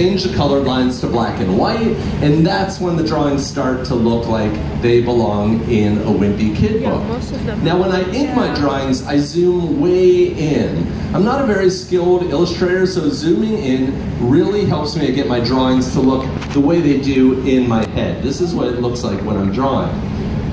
change the colored lines to black and white, and that's when the drawings start to look like they belong in a Wimpy Kid book. Now when I ink my drawings, I zoom way in. I'm not a very skilled illustrator, so zooming in really helps me to get my drawings to look the way they do in my head. This is what it looks like when I'm drawing.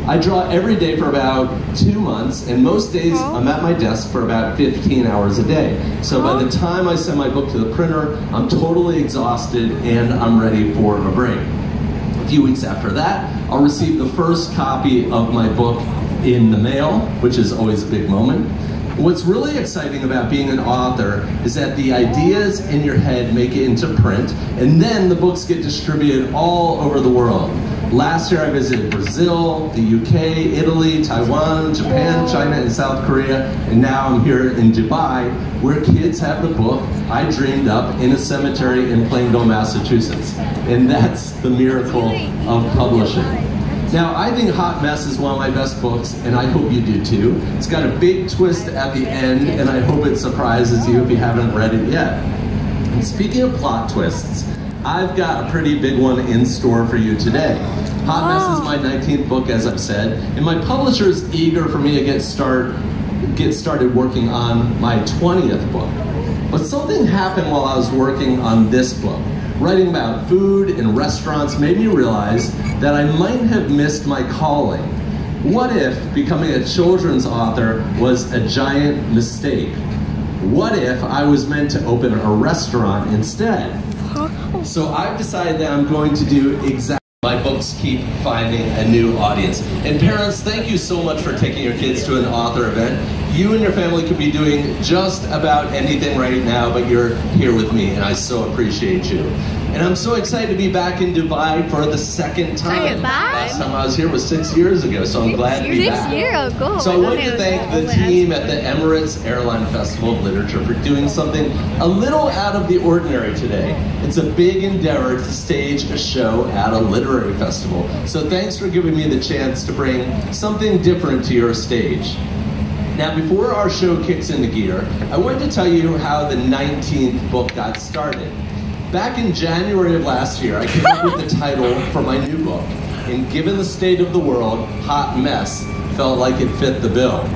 I draw every day for about 2 months, and most days I'm at my desk for about 15 hours a day. So by the time I send my book to the printer, I'm totally exhausted and I'm ready for a break. A few weeks after that, I'll receive the first copy of my book in the mail, which is always a big moment. What's really exciting about being an author is that the ideas in your head make it into print, and then the books get distributed all over the world. Last year I visited Brazil, the UK, Italy, Taiwan, Japan, China, and South Korea, and now I'm here in Dubai, where kids have the book I dreamed up in a cemetery in Plainville, Massachusetts. And that's the miracle of publishing. Now, I think Hot Mess is one of my best books, and I hope you do too. It's got a big twist at the end, and I hope it surprises you if you haven't read it yet. And speaking of plot twists, I've got a pretty big one in store for you today. Hot Mess is my 19th book, as I've said, and my publisher is eager for me to get started working on my 20th book. But something happened while I was working on this book. Writing about food and restaurants made me realize that I might have missed my calling. What if becoming a children's author was a giant mistake? What if I was meant to open a restaurant instead? So I've decided that I'm going to do exactly. My books keep finding a new audience. And parents, thank you so much for taking your kids to an author event. You and your family could be doing just about anything right now, but you're here with me, and I so appreciate you. And I'm so excited to be back in Dubai for the second time. Last time I was here was 6 years ago, so I'm glad to be back. 6 years ago. So I wanted to thank the team at the Emirates Airline Festival of Literature for doing something a little out of the ordinary today. It's a big endeavor to stage a show at a literary festival. So thanks for giving me the chance to bring something different to your stage. Now, before our show kicks into gear, I wanted to tell you how the 19th book got started. Back in January of last year, I came up with the title for my new book, and given the state of the world, Hot Mess felt like it fit the bill.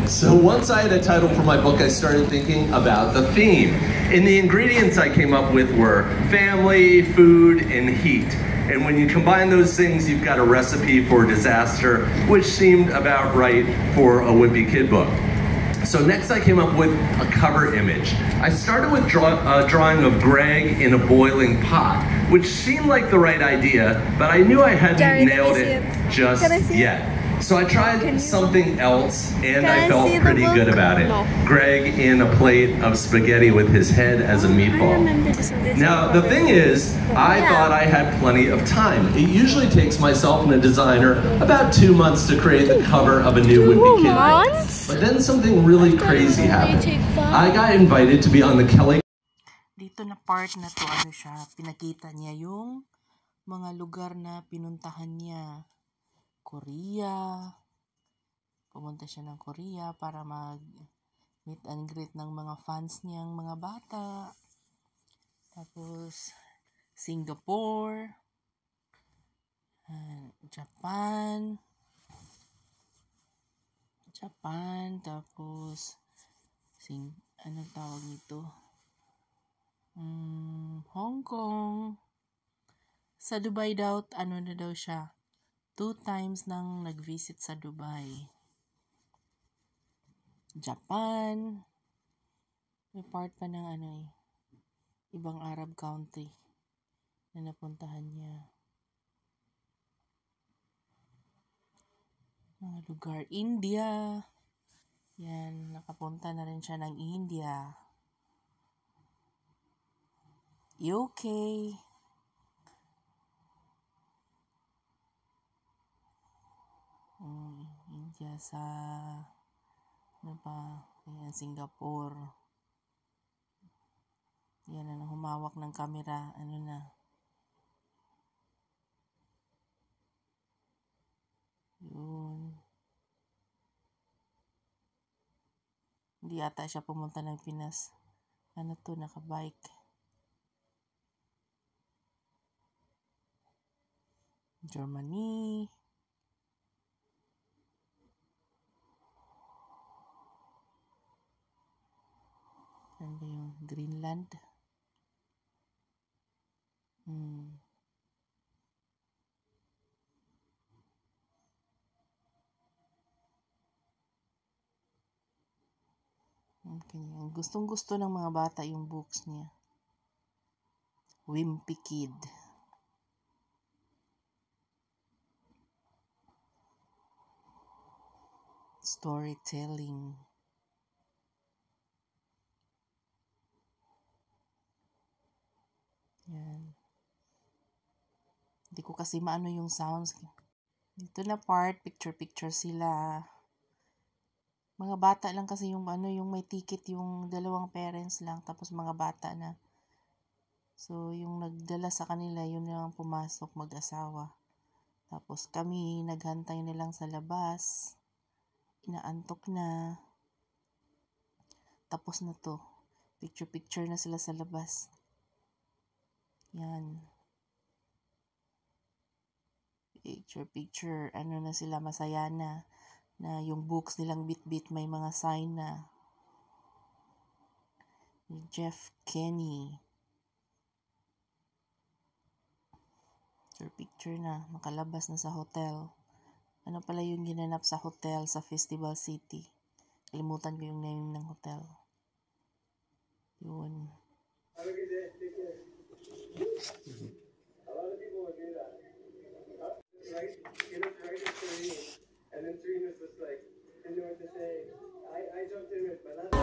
So once I had a title for my book, I started thinking about the theme. And the ingredients I came up with were family, food, and heat. And when you combine those things, you've got a recipe for disaster, which seemed about right for a Wimpy Kid book. So next I came up with a cover image. I started with a drawing of Greg in a boiling pot, which seemed like the right idea, but I knew I hadn't nailed it just yet. So I tried something else, and I felt pretty good about it. Greg in a plate of spaghetti with his head as a meatball. Now, the thing is, I thought I had plenty of time. It usually takes myself and a designer about 2 months to create the cover of a new Wimpy Kid book. But then something really crazy happened. I got invited to be on the Kelly. Dito na part na to, ano siya, pinakita niya yung mga lugar na pinuntahan niya. Korea. Pumunta siya ng Korea para mag meet and greet ng mga fans niyang mga bata. Tapos Singapore, Japan, tapos anong tawag nito? Hong Kong. Sa Dubai daw, ano na daw siya? 2 times nang nag-visit sa Dubai. Japan. May part pa ng ibang Arab country na napuntahan niya. Mga lugar. India. Yan, nakapunta na rin siya ng India. UK. India sa Ayan, Singapore. Yan na humawak ng camera. Ano na? Yun. Hindi ata siya pumunta ng Pinas. Ano to, nakabike. Germany. Ano ba yung Greenland? Okay. Gustong-gusto ng mga bata yung books niya. Wimpy Kid. Storytelling. Yan. Hindi ko kasi maano yung sounds. Dito na part, picture-picture sila. Mga bata lang kasi yung yung may ticket yung dalawang parents lang, tapos mga bata na. So, yung nagdala sa kanila, yun yung pumasok mag-asawa. Tapos kami, naghantay na lang sa labas. Inaantok na. Tapos na to. Picture-picture na sila sa labas. Yan. Picture-picture. Ano na sila, masaya na. Na yung books nilang bit-bit may mga sign na. Jeff Kenny. Picture na. Nakalabas na sa hotel. Ano pala yung ginanap sa hotel sa Festival City? Kalimutan ko yung name ng hotel. Yun. A lot of people would do that. Right? You know, right to Serene. And then Serene was just like, didn't know what to say. I jumped in with my last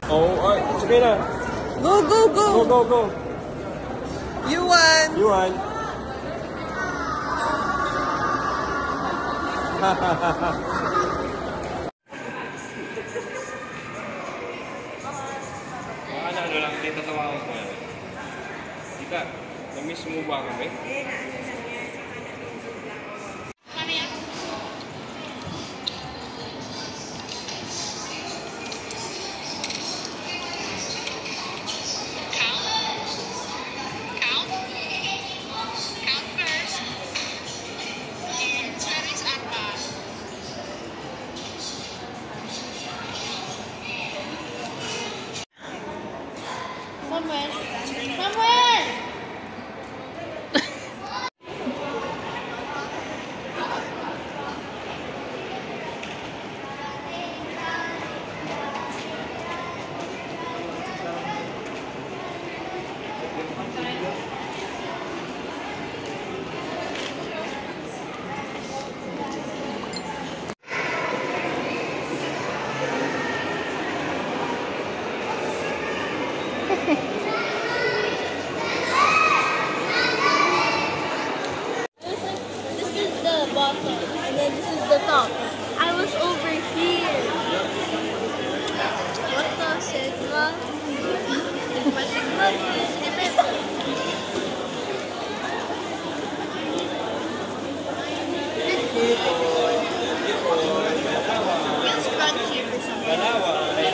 Oh, alright. Sabrina. Go, go, go! Go, go, go. You won! You won. Ano lang, tatawagan ko yan. Tita, na-miss mo ba kami? This is the bottom, and then this is the top. I was over here. What the Sigma? My Sigma is remember. Feels crunchy for some reason.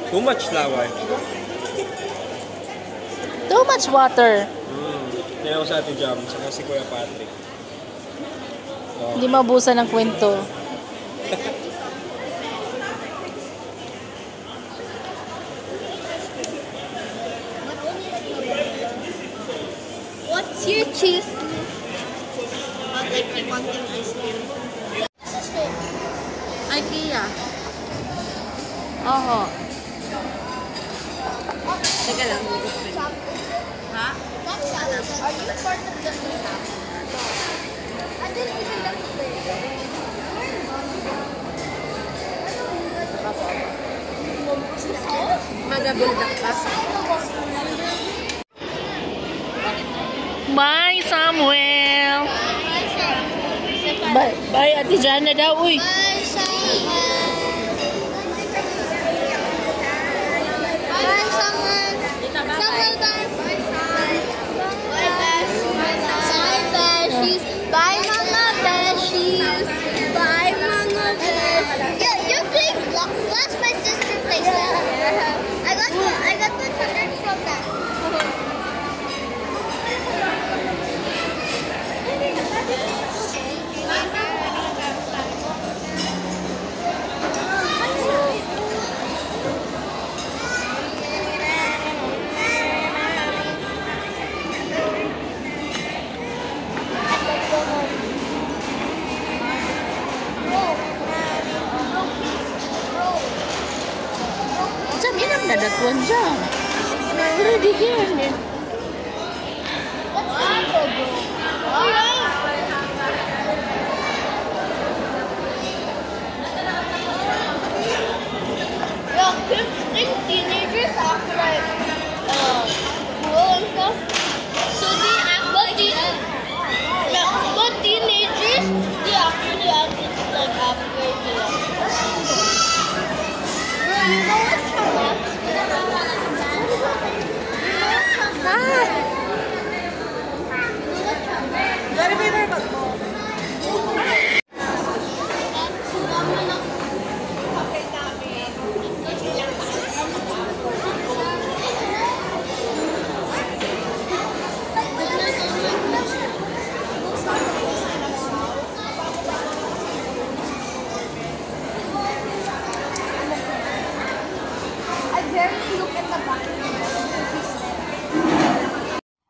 Too much laway. Too much water. Yan ako sa Ate Jam, saka si Kuya Patrick. Hindi mabusan ng kwento. What's your cheese? I'd like the pumpkin ice cream. This is fake. IKEA. Oho. Teka lang. Ha? Are you part of the staff? I didn't even look there. Bye, Samuel. Bye, Ate Jana daw, uy. Bye, Samuel. Bye, Samuel. Samuel, bye. Bye, Beshies. Bye, mga Beshies. Bye, mga Beshies. Yeah, you're playing Blast. My sister plays that. I got 100 from that. Minang dadagwan siya. Ready yan eh. Yeah, kids think teenagers act like cool and stuff. So they act but teenagers, they actually act like upgrade to them. Bro, you know what Charlotte? Gotta be very good.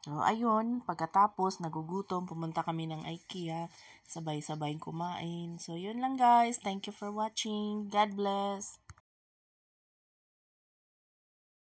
So, ayun, pagkatapos, nagugutom, pumunta kami ng IKEA, sabay-sabay kumain. So, yun lang guys. Thank you for watching. God bless.